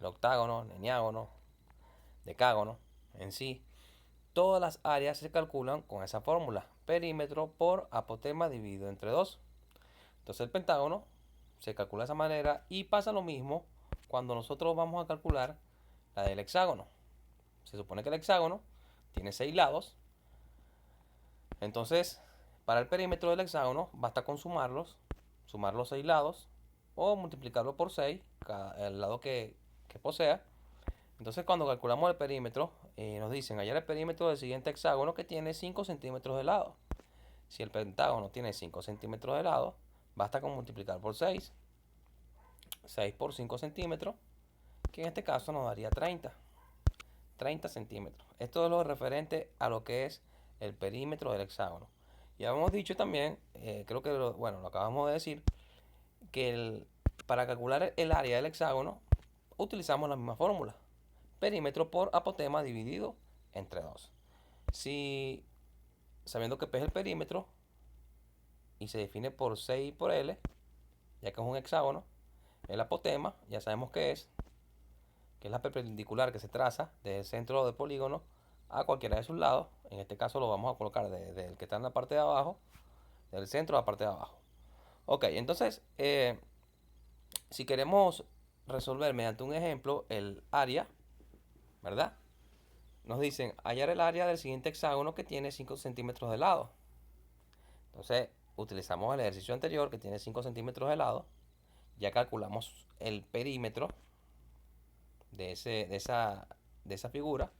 el octágono, el eniágono, decágono en sí. Todas las áreas se calculan con esa fórmula. Perímetro por apotema dividido entre 2. Entonces el pentágono se calcula de esa manera y pasa lo mismo cuando nosotros vamos a calcular la del hexágono. Se supone que el hexágono tiene 6 lados. Entonces, para el perímetro del hexágono basta con sumar los 6 lados o multiplicarlo por 6, el lado que posea. Entonces, cuando calculamos el perímetro, nos dicen hallar el perímetro del siguiente hexágono que tiene 5 centímetros de lado. Si el pentágono tiene 5 centímetros de lado, basta con multiplicar por 6. 6 por 5 centímetros, que en este caso nos daría 30 centímetros. Esto es lo referente a lo que es el perímetro del hexágono. Ya hemos dicho también, creo que lo acabamos de decir, que para calcular el área del hexágono utilizamos la misma fórmula. Perímetro por apotema dividido entre 2. Si, sabiendo que P es el perímetro y se define por 6 por L, ya que es un hexágono, el apotema ya sabemos que es la perpendicular que se traza desde el centro del polígono a cualquiera de sus lados. En este caso lo vamos a colocar desde el que está en la parte de abajo, del centro a la parte de abajo. Ok, entonces, si queremos resolver mediante un ejemplo el área, ¿verdad? Nos dicen hallar el área del siguiente hexágono que tiene 5 centímetros de lado. Entonces, utilizamos el ejercicio anterior que tiene 5 centímetros de lado. Ya calculamos el perímetro de esa figura.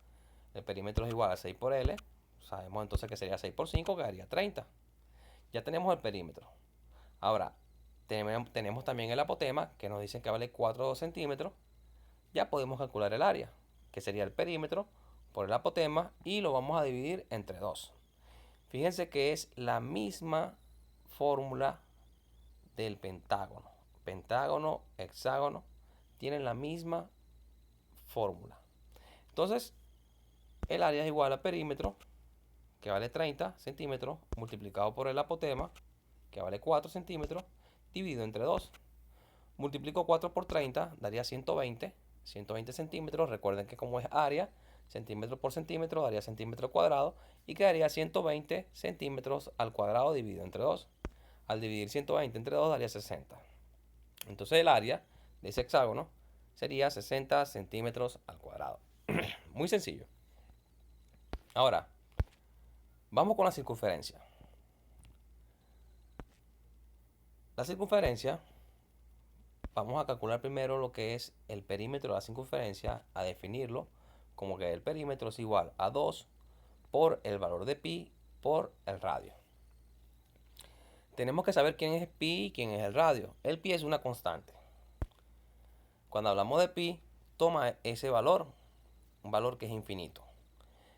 El perímetro es igual a 6 por L. Sabemos entonces que sería 6 por 5, que daría 30. Ya tenemos el perímetro. Ahora, tenemos también el apotema, que nos dicen que vale 4 centímetros. Ya podemos calcular el área, que sería el perímetro por el apotema, y lo vamos a dividir entre 2. Fíjense que es la misma fórmula del pentágono. Pentágono, hexágono, tienen la misma fórmula. Entonces, el área es igual al perímetro, que vale 30 centímetros, multiplicado por el apotema, que vale 4 centímetros, dividido entre 2. Multiplico 4 por 30, daría 120. 120 centímetros, recuerden que como es área, centímetro por centímetro, daría centímetro cuadrado, y quedaría 120 centímetros al cuadrado dividido entre 2. Al dividir 120 entre 2 daría 60. Entonces el área de ese hexágono sería 60 centímetros al cuadrado. Muy sencillo. Ahora, vamos con la circunferencia. La circunferencia, vamos a calcular primero lo que es el perímetro de la circunferencia, a definirlo como que el perímetro es igual a 2 por el valor de pi por el radio. Tenemos que saber quién es pi y quién es el radio. El pi es una constante. Cuando hablamos de pi, toma ese valor, un valor que es infinito.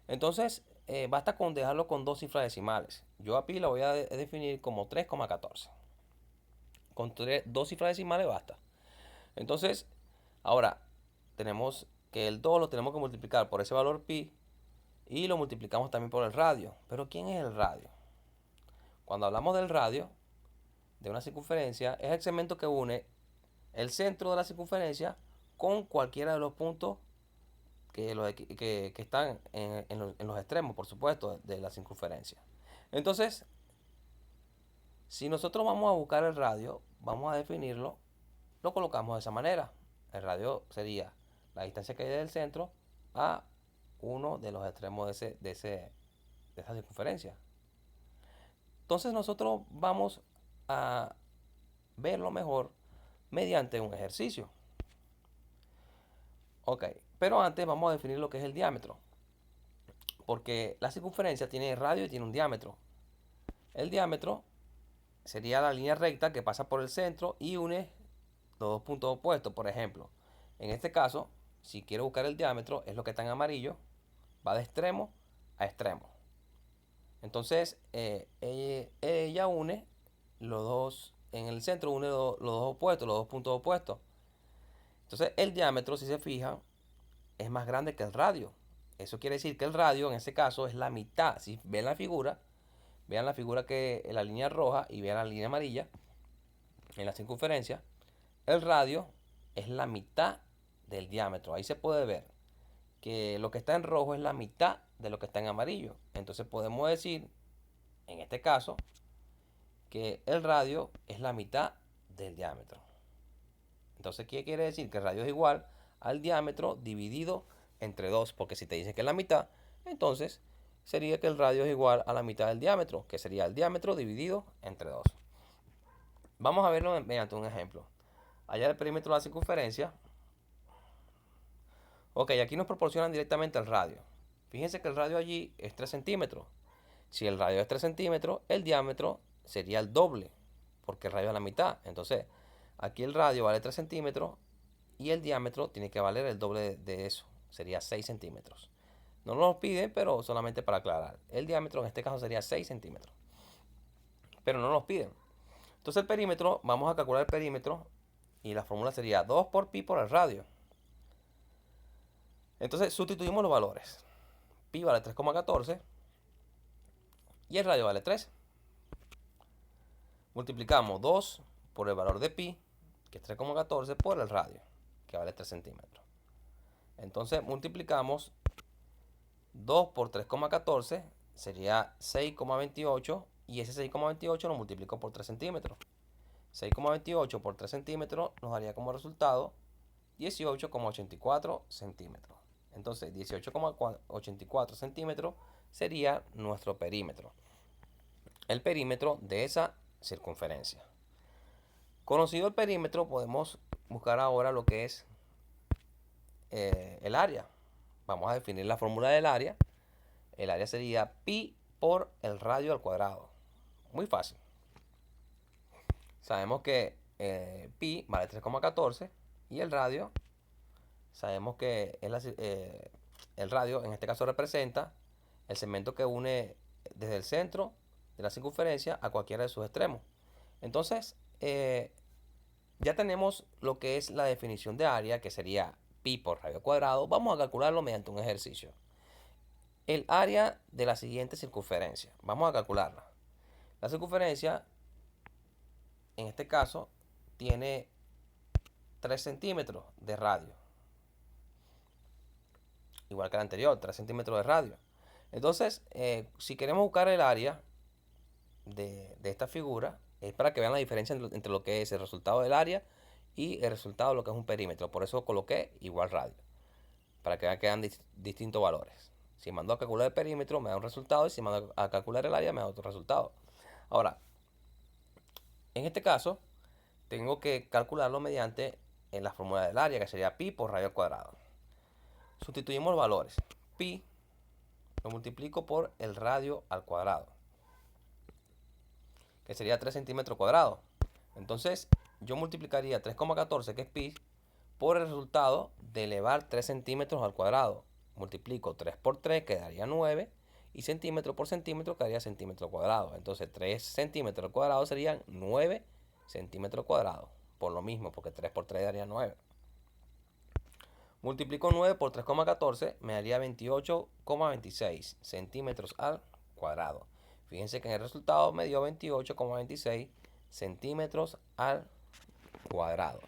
Entonces, basta con dejarlo con dos cifras decimales. Yo a pi la voy a definir como 3,14. Con dos cifras decimales basta. Entonces, ahora tenemos que el 2 lo tenemos que multiplicar por ese valor pi y lo multiplicamos también por el radio. Pero ¿quién es el radio? Cuando hablamos del radio de una circunferencia, es el segmento que une el centro de la circunferencia con cualquiera de los puntos que están en los extremos, por supuesto, de la circunferencia. Entonces, si nosotros vamos a buscar el radio, vamos a definirlo, lo colocamos de esa manera. El radio sería la distancia que hay del centro a uno de los extremos de esa circunferencia. Entonces nosotros vamos a verlo mejor mediante un ejercicio. Ok, pero antes vamos a definir lo que es el diámetro. Porque la circunferencia tiene radio y tiene un diámetro. El diámetro sería la línea recta que pasa por el centro y une los dos puntos opuestos. Por ejemplo, en este caso, si quiero buscar el diámetro, es lo que está en amarillo, va de extremo a extremo. Entonces, ella une los dos, en el centro une los dos opuestos, los dos puntos opuestos. Entonces, el diámetro, si se fijan, es más grande que el radio. Eso quiere decir que el radio, en este caso, es la mitad. Si ven la figura que en la línea roja y vean la línea amarilla, en la circunferencia, el radio es la mitad del diámetro. Ahí se puede ver que lo que está en rojo es la mitad de lo que está en amarillo. Entonces podemos decir, en este caso, que el radio es la mitad del diámetro. Entonces, ¿qué quiere decir? Que el radio es igual al diámetro dividido entre 2. Porque si te dicen que es la mitad, entonces sería que el radio es igual a la mitad del diámetro, que sería el diámetro dividido entre 2. Vamos a verlo mediante un ejemplo. Allá el perímetro de la circunferencia. Ok, aquí nos proporcionan directamente el radio. Fíjense que el radio allí es 3 centímetros. Si el radio es 3 centímetros, el diámetro sería el doble, porque el radio es la mitad. Entonces, aquí el radio vale 3 centímetros y el diámetro tiene que valer el doble de eso, sería 6 centímetros. No nos lo piden, pero solamente para aclarar. El diámetro en este caso sería 6 centímetros, pero no nos piden. Entonces el perímetro, vamos a calcular el perímetro y la fórmula sería 2 por pi por el radio. Entonces sustituimos los valores. Pi vale 3,14 y el radio vale 3. Multiplicamos 2 por el valor de pi, que es 3,14, por el radio, que vale 3 centímetros. Entonces multiplicamos 2 por 3,14 sería 6,28 y ese 6,28 lo multiplico por 3 centímetros. 6,28 por 3 centímetros nos daría como resultado 18,84 centímetros. Entonces 18,84 centímetros sería nuestro perímetro. El perímetro de esa circunferencia. Conocido el perímetro, podemos buscar ahora lo que es el área. Vamos a definir la fórmula del área. El área sería pi por el radio al cuadrado. Muy fácil. Sabemos que pi vale 3,14 y el radio, sabemos que el radio en este caso representa el segmento que une desde el centro de la circunferencia a cualquiera de sus extremos. Entonces, ya tenemos lo que es la definición de área, que sería pi por radio cuadrado. Vamos a calcularlo mediante un ejercicio. El área de la siguiente circunferencia. Vamos a calcularla. La circunferencia, en este caso, tiene 3 centímetros de radio. Igual que la anterior, 3 centímetros de radio. Entonces, si queremos buscar el área de esta figura, es para que vean la diferencia entre lo que es el resultado del área y el resultado de lo que es un perímetro. Por eso coloqué igual radio, para que vean que dan distintos valores. Si mando a calcular el perímetro me da un resultado y si mando a calcular el área me da otro resultado. Ahora, en este caso, tengo que calcularlo mediante la fórmula del área, que sería pi por radio al cuadrado. Sustituimos los valores. Pi lo multiplico por el radio al cuadrado, que sería 3 centímetros cuadrados. Entonces, yo multiplicaría 3,14, que es pi, por el resultado de elevar 3 centímetros al cuadrado. Multiplico 3 por 3, quedaría 9, y centímetro por centímetro quedaría centímetro cuadrado. Entonces 3 centímetros al cuadrado serían 9 centímetros cuadrados. Por lo mismo, porque 3 por 3 daría 9. Multiplico 9 por 3,14, me daría 28,26 centímetros al cuadrado. Fíjense que en el resultado me dio 28,26 centímetros al cuadrado.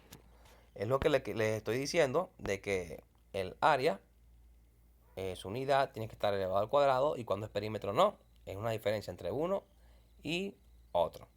Es lo que les estoy diciendo, de que el área, su unidad, tiene que estar elevado al cuadrado y cuando es perímetro no. Es una diferencia entre uno y otro.